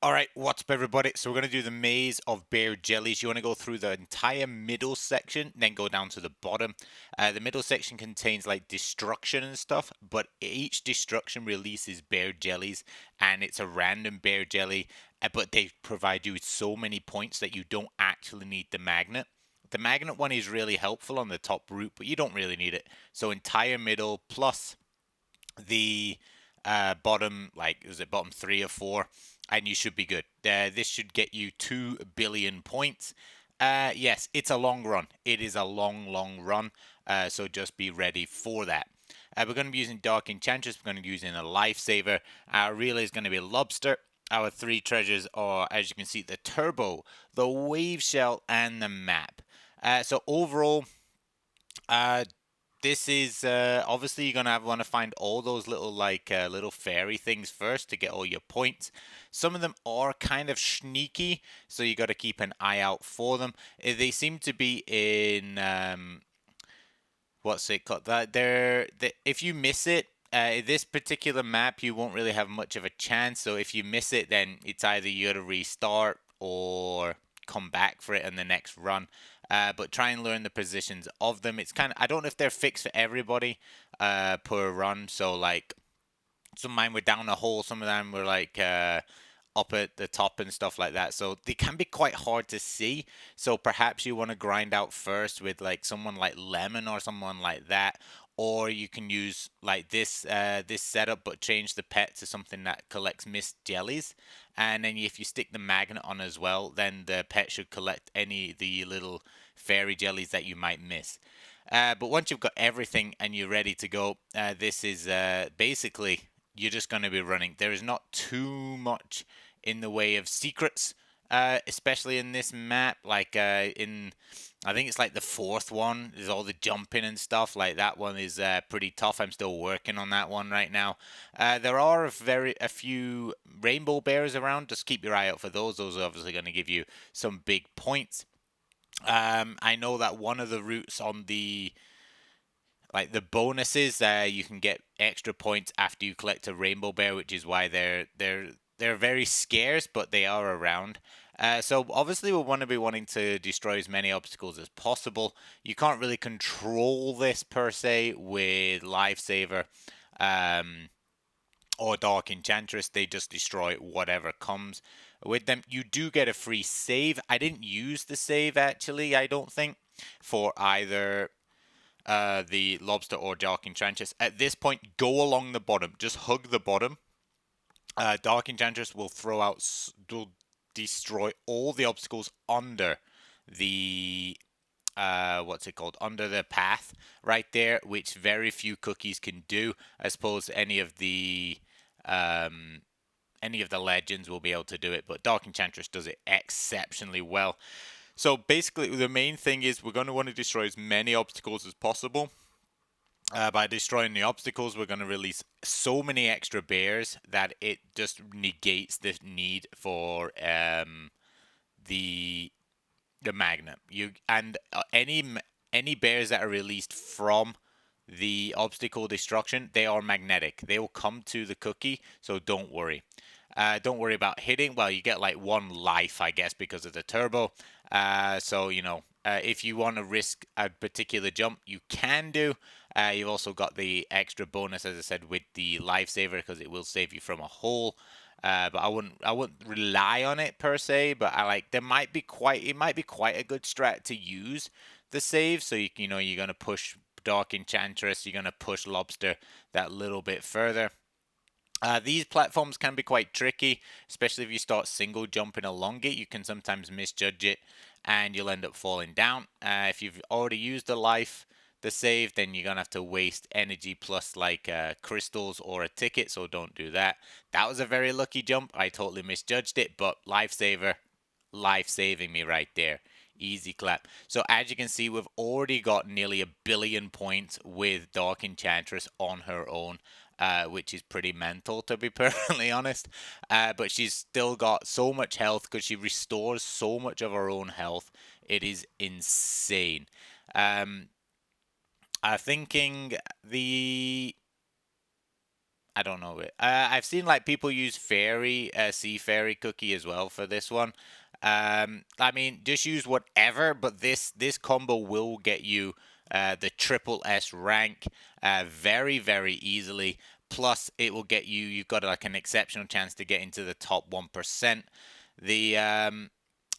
All right, what's up, everybody? So we're going to do the maze of bear jellies. You want to go through the entire middle section, then go down to the bottom. The middle section contains like destruction and stuff, but each destruction releases bear jellies, and it's a random bear jelly, but they provide you with so many points that you don't actually need the magnet. The magnet one is really helpful on the top route, but you don't really need it. So entire middle plus the bottom, like, is it bottom 3 or 4, and you should be good. This should get you 2 billion points. Yes, it's a long run. It is a long run. So just be ready for that. We're going to be using Dark Enchantress. We're going to be using a Lifesaver. Our relay is going to be Lobster. Our 3 treasures are, as you can see, the Turbo, the Wave Shell, and the Map. So overall, uh, this is obviously you're gonna want to find all those little little fairy things first to get all your points. Some of them are kind of sneaky, so you got to keep an eye out for them. They seem to be in what's it called? If you miss it, this particular map, you won't really have much of a chance. So if you miss it, then it's either you got to restart or come back for it in the next run. But try and learn the positions of them. It's kind of, I don't know if they're fixed for everybody per run. So like some of mine were down a hole, some of them were like up at the top and stuff like that. So they can be quite hard to see. So perhaps you want to grind out first with like someone like Lemon or someone like that. Or you can use like this setup, but change the pet to something that collects mist jellies. And then if you stick the magnet on as well, then the pet should collect any of the little fairy jellies that you might miss. But once you've got everything and you're ready to go, this is basically you're just going to be running. There is not too much in the way of secrets, especially in this map. Like I think it's like the fourth one. There's all the jumping and stuff. Like that one is pretty tough. I'm still working on that one right now. There are a few rainbow bears around. Just keep your eye out for those. Those are obviously going to give you some big points. I know that one of the routes on the bonuses, you can get extra points after you collect a rainbow bear, which is why they're very scarce, but they are around. So obviously we want to be wanting to destroy as many obstacles as possible. You can't really control this per se with Lifesaver or Dark Enchantress. They just destroy whatever comes with them. You do get a free save. I didn't use the save actually, I don't think, for either the Lobster or Dark Enchantress. At this point, go along the bottom. Just hug the bottom. Dark Enchantress will destroy all the obstacles under the what's it called? Under the path right there, which very few cookies can do. I suppose any of the legends will be able to do it, but Dark Enchantress does it exceptionally well. So basically, the main thing is we're going to want to destroy as many obstacles as possible. By destroying the obstacles, we're going to release so many extra bears that it just negates the need for the magnet. Any bears that are released from the obstacle destruction, they are magnetic. They will come to the cookie, so don't worry. Don't worry about hitting. Well, you get like 1 life, I guess, because of the turbo. So, if you want to risk a particular jump, you can do. You've also got the extra bonus, as I said, with the lifesaver because it will save you from a hole. But I wouldn't rely on it per se. But it might be quite a good strat to use the save. So you're gonna push Dark Enchantress, you're gonna push Lobster that little bit further. These platforms can be quite tricky, especially if you start single jumping along it. You can sometimes misjudge it and you'll end up falling down. If you've already used the save, then you're going to have to waste energy plus crystals or a ticket, so don't do that. That was a very lucky jump. I totally misjudged it, but Lifesaver, life saving me right there. Easy clap. So as you can see, we've already got nearly 1 billion points with Dark Enchantress on her own. Which is pretty mental, to be perfectly honest. But she's still got so much health because she restores so much of her own health. It is insane. I'm thinking I don't know it. I've seen like people use fairy, sea fairy cookie as well for this one. I mean, just use whatever, but this combo will get you the triple S rank very, very easily. Plus, it will get you. You've got like an exceptional chance to get into the top 1%. The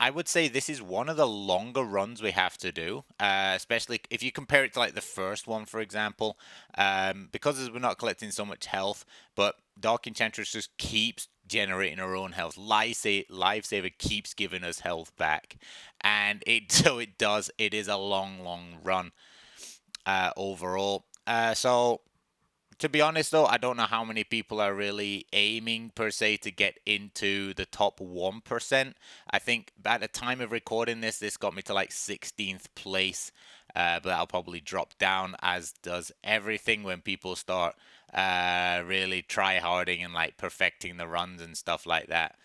I would say this is one of the longer runs we have to do, especially if you compare it to like the first one, for example, because we're not collecting so much health, but Dark Enchantress just keeps generating her own health. Lifesaver keeps giving us health back, and it does. It is a long, long run overall. So to be honest, though, I don't know how many people are really aiming, per se, to get into the top 1%. I think at the time of recording this got me to like 16th place. But that'll probably drop down, as does everything when people start really try-harding and like perfecting the runs and stuff like that.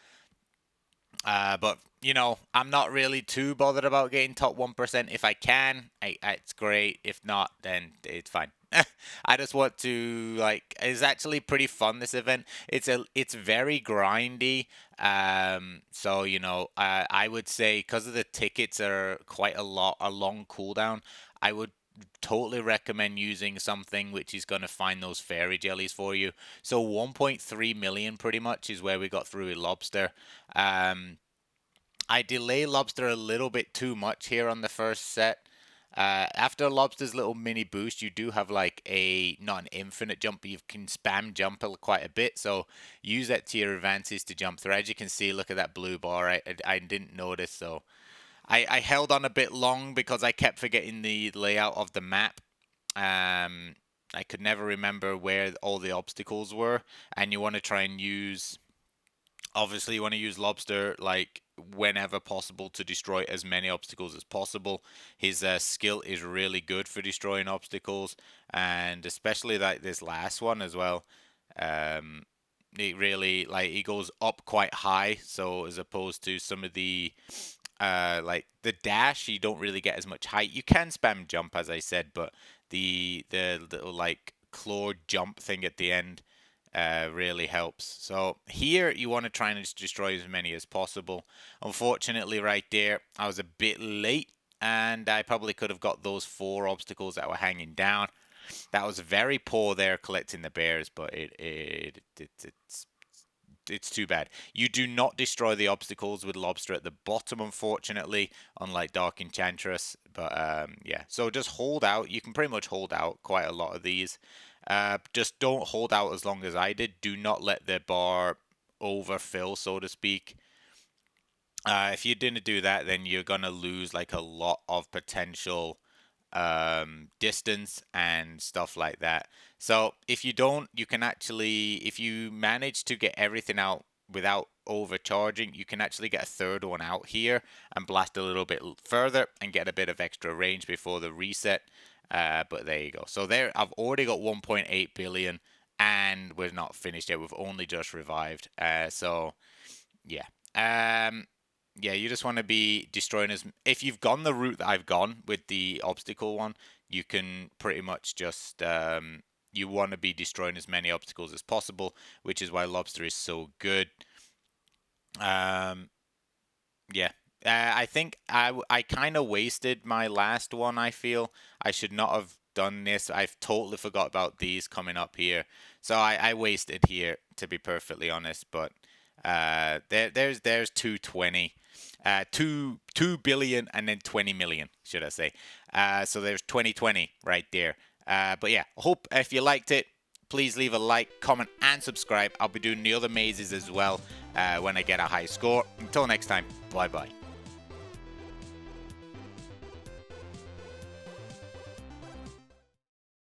But, you know, I'm not really too bothered about getting top 1%. If I can, it's great. If not, then it's fine. I just want to, like, it's actually pretty fun, this event. It's very grindy. So, you know, I would say because of the tickets are a long cooldown, I would totally recommend using something which is going to find those fairy jellies for you. So 1.3 million pretty much is where we got through with Lobster. I delay Lobster a little bit too much here on the first set. After Lobster's little mini boost, you do have like not an infinite jump, but you can spam jump quite a bit. So use that to your advantage to jump through. As you can see, look at that blue bar. I didn't notice, so I held on a bit long because I kept forgetting the layout of the map. I could never remember where all the obstacles were, and you want to try and use. Obviously, you want to use Lobster like whenever possible to destroy as many obstacles as possible. His skill is really good for destroying obstacles, and especially like this last one as well. It really, like, he goes up quite high, so as opposed to some of the like the dash, you don't really get as much height. You can spam jump, as I said, but the little like claw jump thing at the end really helps. So here you want to try and just destroy as many as possible. Unfortunately, right there, I was a bit late, and I probably could have got those 4 obstacles that were hanging down. That was very poor there collecting the bears, but it's too bad. You do not destroy the obstacles with Lobster at the bottom, unfortunately, unlike Dark Enchantress. But yeah, so just hold out. You can pretty much hold out quite a lot of these. Just don't hold out as long as I did. Do not let the bar overfill, so to speak. If you didn't do that, then you're gonna lose like a lot of potential distance and stuff like that. So if you don't, you can actually, if you manage to get everything out without overcharging, you can actually get a third one out here and blast a little bit further and get a bit of extra range before the reset. But there you go. So there, I've already got 1.8 billion, and we're not finished yet. We've only just revived. So yeah. Yeah, you just want to be destroying as... If you've gone the route that I've gone with the obstacle one, you can pretty much just... you want to be destroying as many obstacles as possible, which is why Lobster is so good. Yeah. I think I kind of wasted my last one, I feel. I should not have done this. I've totally forgot about these coming up here. So I wasted here, to be perfectly honest, but... there's 220, 2 billion, and then 20 million, should I say. So there's 2020 right there. But yeah, hope if you liked it, please leave a like, comment, and subscribe. I'll be doing the other mazes as well when I get a high score. Until next time, bye bye.